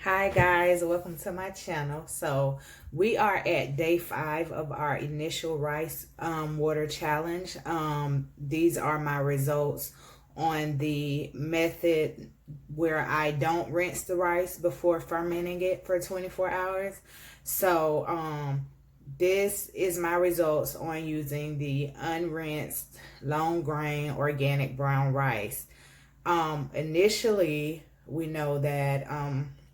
Hi guys, welcome to my channel. So we are at day 5 of our initial rice water challenge. These are my results on the method where I don't rinse the rice before fermenting it for 24 hours. So this is my results on using the unrinsed long grain organic brown rice. Initially, we know that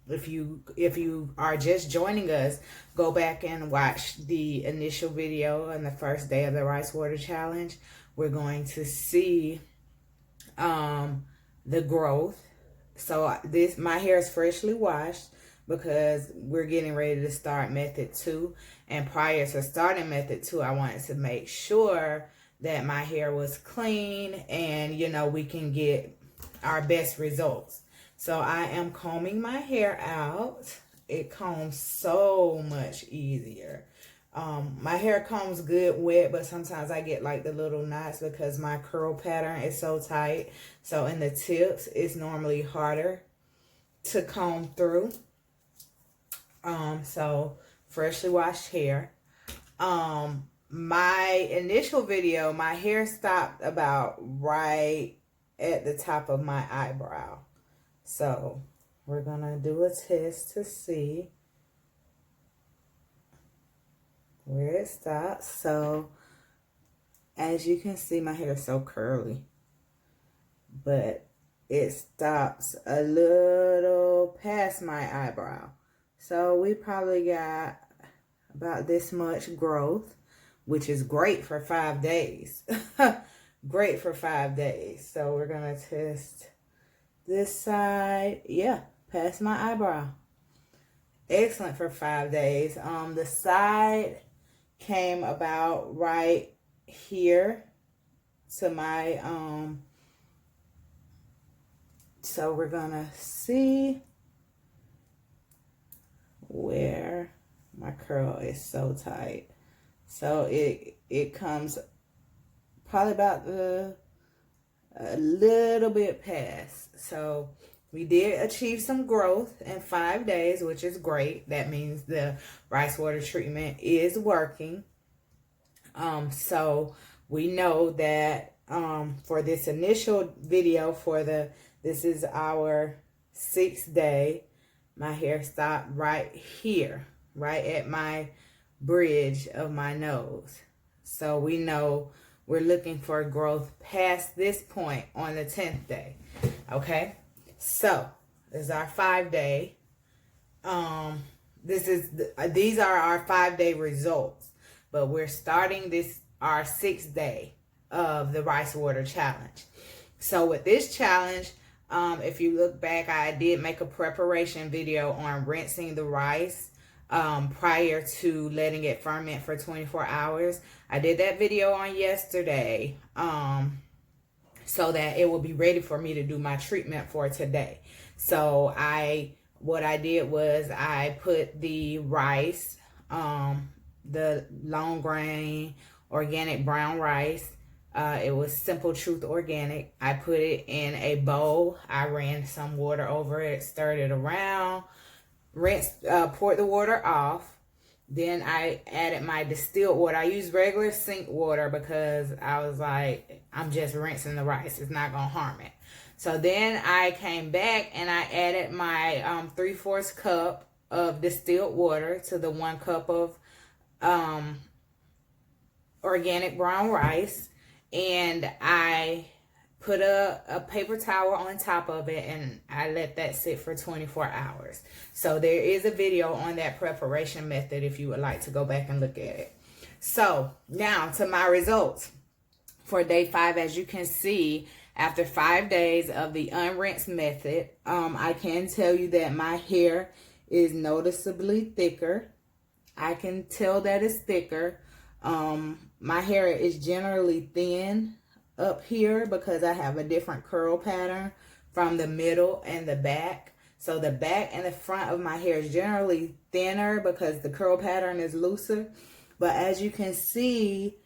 if you are just joining us, go back and watch the initial video on the first day of the rice water challenge. We're going to see the growth. So my hair is freshly washed because we're getting ready to start method 2. And prior to starting method 2, I wanted to make sure that my hair was clean and we can get our best results. So I am combing my hair out. It combs so much easier. My hair combs good wet, but sometimes I get like the little knots because my curl pattern is so tight. So in the tips, it's normally harder to comb through. So freshly washed hair. My initial video, my hair stopped about right at the top of my eyebrow. So we're gonna do a test to see where it stops. So as you can see, my hair is so curly, but it stops a little past my eyebrow. So we probably got about this much growth, which is great for 5 days. Great for 5 days. So we're gonna test this side. Yeah, past my eyebrow. Excellent for 5 days. The side came about right here to my so we're gonna see where my curl is so tight. So it comes probably about a little bit past. So we did achieve some growth in 5 days, which is great. That means the rice water treatment is working. So we know that for this initial video, this is our 6th day, my hair stopped right here, right at my bridge of my nose. So we know we're looking for growth past this point on the 10th day. Okay, so this is our 5 day. These are our 5 day results, but we're starting our 6th day of the rice water challenge. So with this challenge, if you look back, I did make a preparation video on rinsing the rice prior to letting it ferment for 24 hours. I did that video on yesterday so that it will be ready for me to do my treatment for today. So what I did was I put the rice, the long grain organic brown rice, it was Simple Truth Organic. I put it in a bowl. I ran some water over it, stirred it around, poured the water off. Then I added my distilled water. I used regular sink water because I was like, I'm just rinsing the rice. It's not going to harm it. So then I came back and I added my 3/4 cup of distilled water to the 1 cup of organic brown rice. And I put a paper towel on top of it and I let that sit for 24 hours. So there is a video on that preparation method if you would like to go back and look at it. So now to my results for day 5. As you can see, after 5 days of the unrinsed method, I can tell you that my hair is noticeably thicker. I can tell that it's thicker. My hair is generally thin up here because I have a different curl pattern from the middle and the back. So the back and the front of my hair is generally thinner because the curl pattern is looser. But as you can see,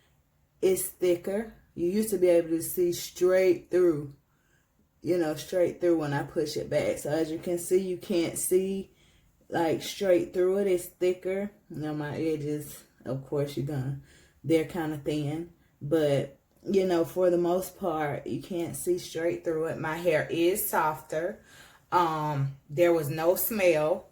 it's thicker. You used to be able to see straight through, straight through when I push it back. So as you can see, you can't see like straight through it. It's thicker. You know, my edges, of course, they're kind of thin. But, you know, for the most part, you can't see straight through it. My hair is softer. There was no smell.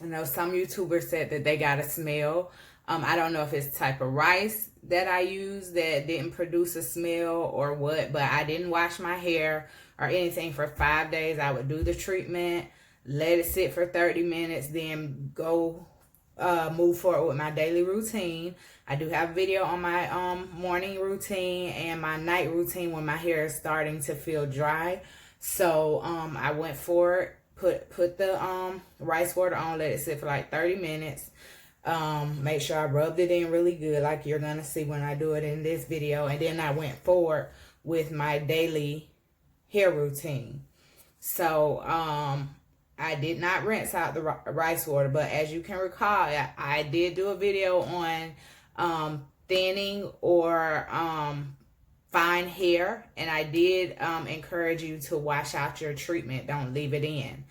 I know some YouTubers said that they got a smell. I don't know if it's the type of rice that I use that didn't produce a smell or what, but I didn't wash my hair or anything for 5 days. I would do the treatment, let it sit for 30 minutes, then go move forward with my daily routine. I do have a video on my morning routine and my night routine when my hair is starting to feel dry. So I went forward, put the rice water on, let it sit for like 30 minutes. Make sure I rubbed it in really good, like you're gonna see when I do it in this video. And then I went forward with my daily hair routine. So I did not rinse out the rice water, but as you can recall, I did do a video on thinning or fine hair, and I did encourage you to wash out your treatment. Don't leave it in.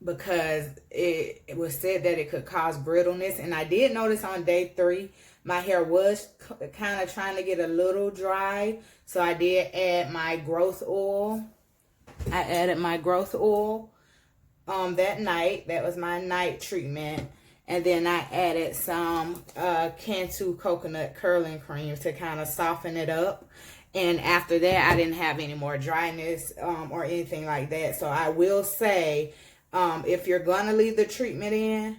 Because it was said that it could cause brittleness. And I did notice on day 3, my hair was kind of trying to get a little dry. So I did add my growth oil. I added my growth oil that night. That was my night treatment. And then I added some Cantu coconut curling cream to kind of soften it up. And after that, I didn't have any more dryness or anything like that. So I will say, if you're going to leave the treatment in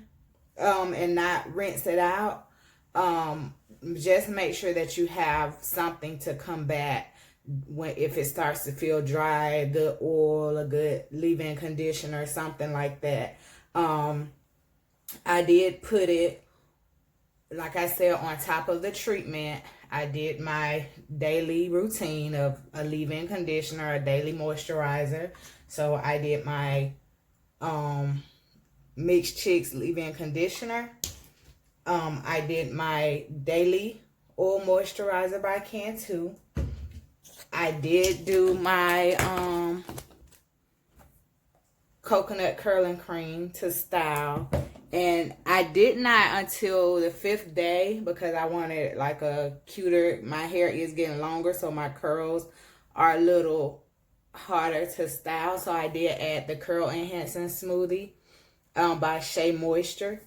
and not rinse it out, just make sure that you have something to combat if it starts to feel dry, a good oil, a good leave-in conditioner, something like that. I did put it, like I said, on top of the treatment. I did my daily routine of a leave-in conditioner, a daily moisturizer. So I did my Mixed Chicks leave-in conditioner. I did my daily oil moisturizer by Cantu. I did do my coconut curling cream to style. And I did not until the 5th day, because I wanted like a cuter, my hair is getting longer, so my curls are a little harder to style. So I did add the curl enhancing smoothie by Shea Moisture.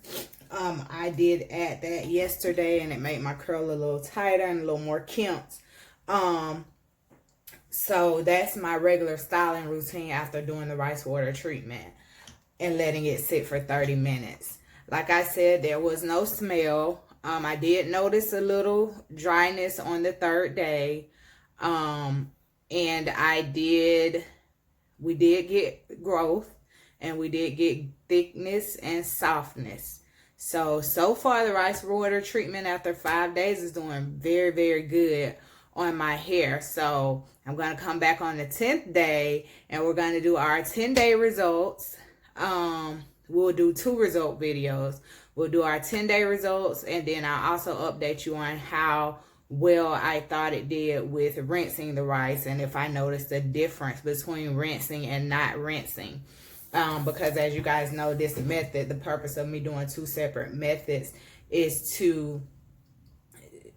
I did add that yesterday, and it made my curl a little tighter and a little more kempt. So that's my regular styling routine after doing the rice water treatment and letting it sit for 30 minutes. Like I said, there was no smell. I did notice a little dryness on the 3rd day. And we did get growth, and we did get thickness and softness. So far the rice water treatment after 5 days is doing very, very good on my hair. So I'm going to come back on the 10th day, and we're going to do our 10-day results. We'll do 2 result videos. We'll do our 10-day results, and then I'll also update you on how well I thought it did with rinsing the rice, and if I noticed a difference between rinsing and not rinsing. Because as you guys know, this method, the purpose of me doing 2 separate methods is to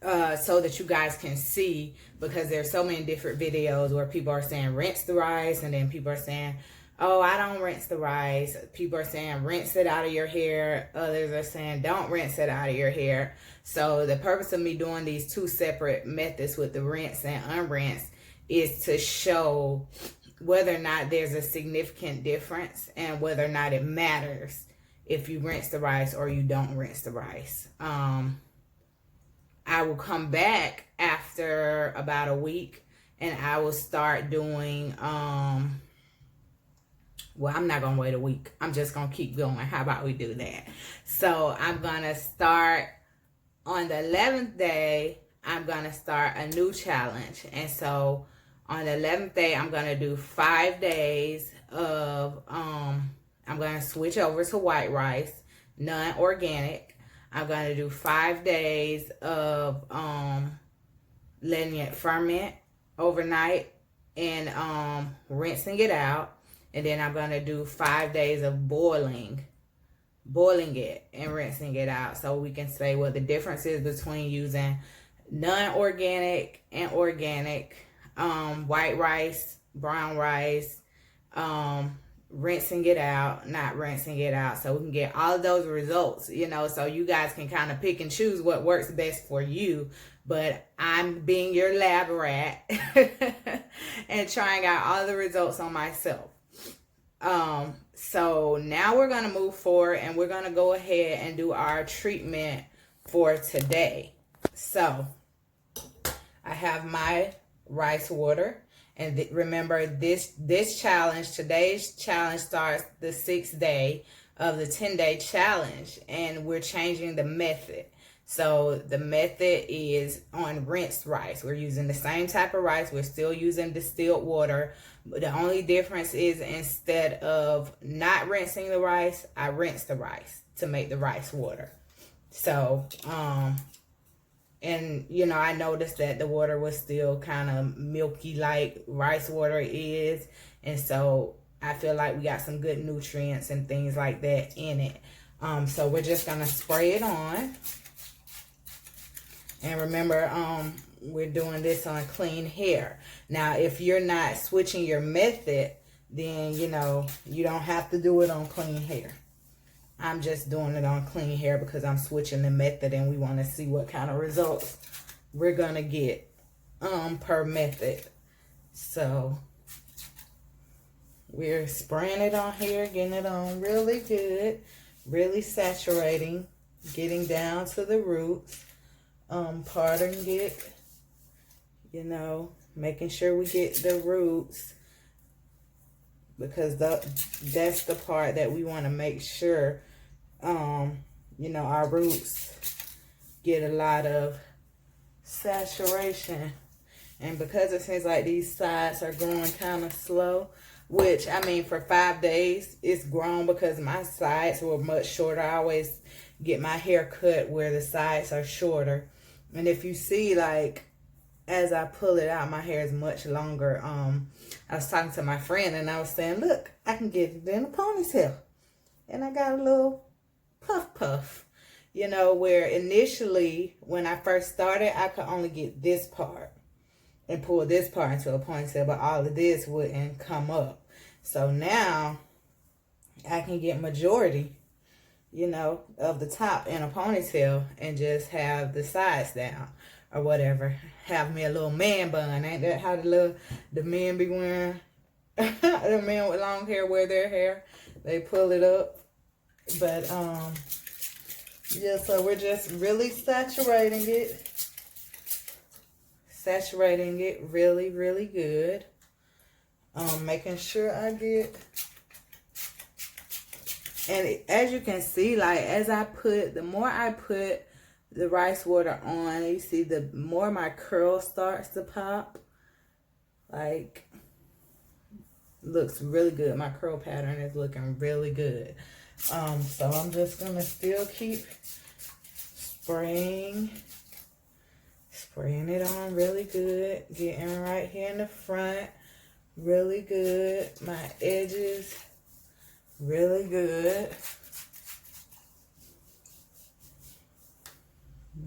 so that you guys can see, because there's so many different videos where people are saying rinse the rice, and then people are saying, oh, I don't rinse the rice. People are saying rinse it out of your hair. Others are saying don't rinse it out of your hair. So the purpose of me doing these 2 separate methods with the rinse and unrinse is to show whether or not there's a significant difference and whether or not it matters if you rinse the rice or you don't rinse the rice. I will come back after about a week, and I will start doing, well, I'm not going to wait a week. I'm just going to keep going. How about we do that? So I'm going to start on the 11th day. I'm going to start a new challenge. And so on the 11th day, I'm going to do 5 days of, I'm going to switch over to white rice, non-organic. I'm going to do 5 days of letting it ferment overnight and rinsing it out. And then I'm going to do 5 days of boiling it and rinsing it out, so we can say what the difference is between using non-organic and organic white rice, brown rice, rinsing it out, not rinsing it out, so we can get all of those results, you know, so you guys can kind of pick and choose what works best for you. But I'm being your lab rat and trying out all the results on myself. So now we're going to move forward and we're going to go ahead and do our treatment for today. So I have my rice water, and remember this challenge, today's challenge starts the 6th day of the 10-day challenge, and we're changing the method. So the method is on rinsed rice. We're using the same type of rice. We're still using distilled water. The only difference is, instead of not rinsing the rice, I rinse the rice to make the rice water. So, and you know, I noticed that the water was still kind of milky like rice water is. And so I feel like we got some good nutrients and things like that in it. So we're just going to spray it on. And remember, we're doing this on clean hair. Now, if you're not switching your method, then, you know, you don't have to do it on clean hair. I'm just doing it on clean hair because I'm switching the method and we want to see what kind of results we're going to get per method. So, we're spraying it on here, getting it on really good, really saturating, getting down to the roots. Parting it, you know, making sure we get the roots, because that's the part that we want to make sure, you know, our roots get a lot of saturation. And because it seems like these sides are growing kind of slow, which, I mean, for 5 days, it's grown because my sides were much shorter. I always get my hair cut where the sides are shorter. And if you see, like, as I pull it out, my hair is much longer. I was talking to my friend and I was saying, look, I can get it in a ponytail. And I got a little puff. You know, where initially, when I first started, I could only get this part and pull this part into a ponytail, but all of this wouldn't come up. So now, I can get majority, you know, of the top in a ponytail and just have the sides down or whatever. Have me a little man bun. Ain't that how the men be wearing? The men with long hair wear their hair. They pull it up. But, yeah, so we're just really saturating it. Saturating it really, really good. Making sure I get... And as you can see, like, the more I put the rice water on, you see, the more my curl starts to pop. Like, looks really good. My curl pattern is looking really good. So I'm just going to still keep spraying it on really good. Getting right here in the front really good. My edges really good.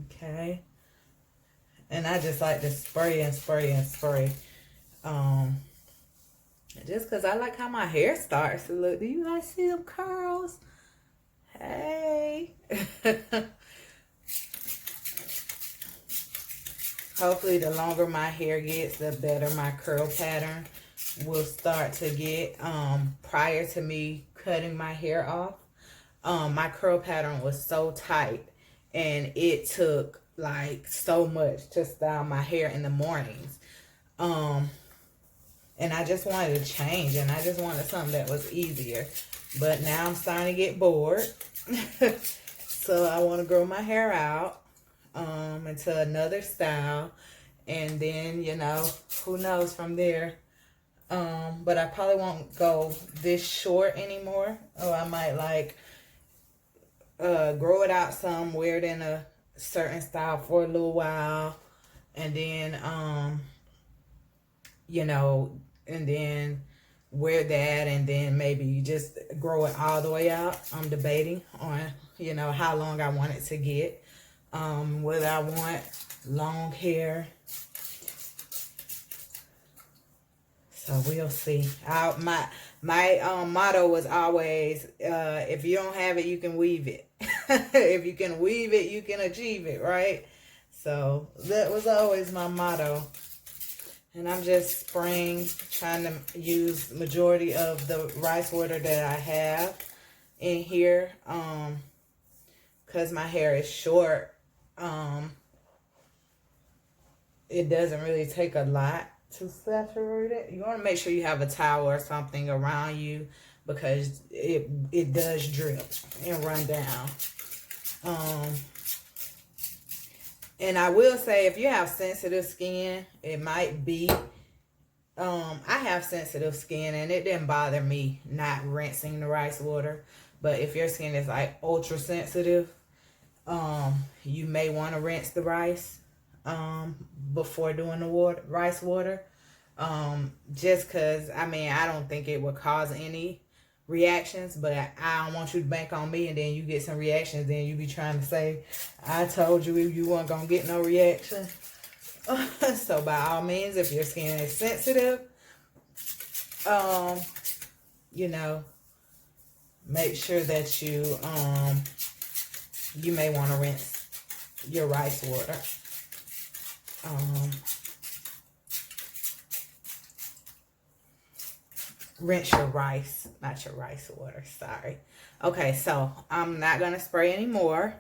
Okay. And I just like to spray and spray and spray. Just because I like how my hair starts to look. Do you guys see them curls? Hey. Hopefully the longer my hair gets, the better my curl pattern will start to get. Prior to me cutting my hair off, my curl pattern was so tight and it took like so much to style my hair in the mornings. And I just wanted to change, and I just wanted something that was easier. But now I'm starting to get bored. So I want to grow my hair out into another style. And then, you know, who knows from there. But I probably won't go this short anymore. Or I might like grow it out some, wear it in a certain style for a little while. And then, you know, and then wear that and then maybe you just grow it all the way out. I'm debating on, you know, how long I want it to get. Whether I want long hair. So we'll see. My motto was always, if you don't have it, you can weave it. If you can weave it, you can achieve it, right? So that was always my motto. And I'm just spraying, trying to use the majority of the rice water that I have in here. Because my hair is short. It doesn't really take a lot to saturate it. You want to make sure you have a towel or something around you because it does drip and run down. And I will say, if you have sensitive skin, it might be. I have sensitive skin, and it didn't bother me not rinsing the rice water. But if your skin is like ultra sensitive, you may want to rinse the rice before doing the rice water. Just because, I mean, I don't think it would cause any reactions, but I don't want you to bank on me and then you get some reactions, then you be trying to say, I told you you weren't going to get no reaction. So by all means, if your skin is sensitive, you know, make sure that you may want to rinse your rice water. Rinse your rice, not your rice water, sorry. Okay, so I'm not going to spray anymore.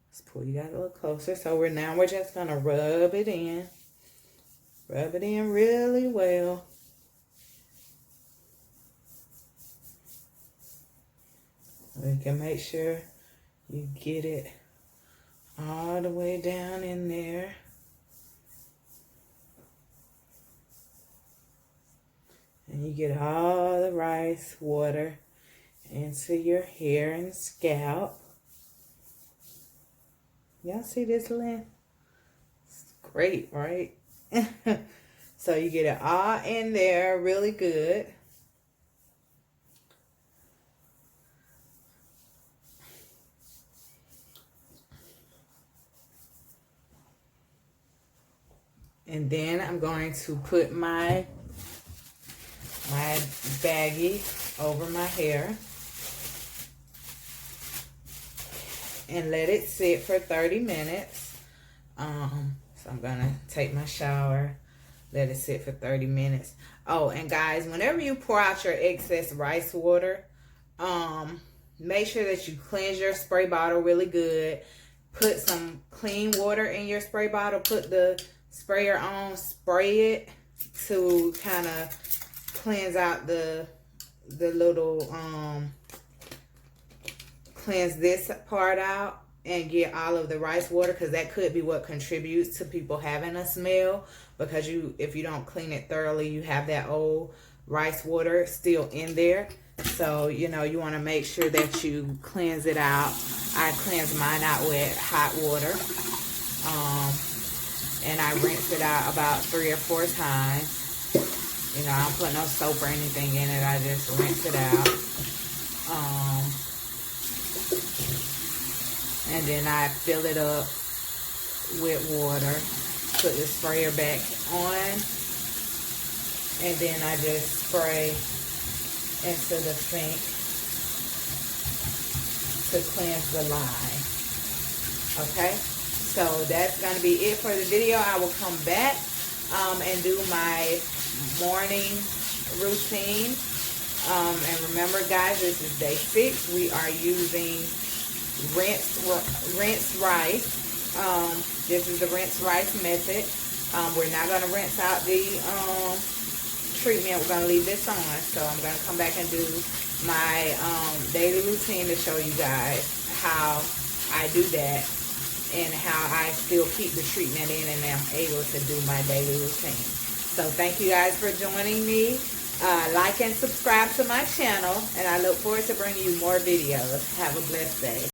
Let's pull you guys a little closer. So we're just going to rub it in. Rub it in really well. We can make sure you get it all the way down in there. And you get all the rice water into your hair and scalp. Y'all see this length? It's great, right? So you get it all in there really good. And then I'm going to put my baggie over my hair and let it sit for 30 minutes. So I'm gonna take my shower, let it sit for 30 minutes. Oh, and guys, whenever you pour out your excess rice water, make sure that you cleanse your spray bottle really good. Put some clean water in your spray bottle. Put the sprayer on, spray it to kind of cleanse out the little cleanse this part out and get all of the rice water, because that could be what contributes to people having a smell, because if you don't clean it thoroughly, you have that old rice water still in there. So you know, you want to make sure that you cleanse it out. I cleanse mine out with hot water, and I rinse it out about 3 or 4 times. You know, I don't put no soap or anything in it. I just rinse it out. And then I fill it up with water. Put the sprayer back on. And then I just spray into the sink to cleanse the line. Okay? So that's going to be it for the video. I will come back and do my morning routine. And remember, guys, this is day 6. We are using rinse rice. This is the rinse rice method. We're not going to rinse out the treatment. We're going to leave this on. So I'm going to come back and do my daily routine to show you guys how I do that and how I still keep the treatment in and I'm able to do my daily routine. So thank you guys for joining me. Like and subscribe to my channel, and I look forward to bringing you more videos. Have a blessed day.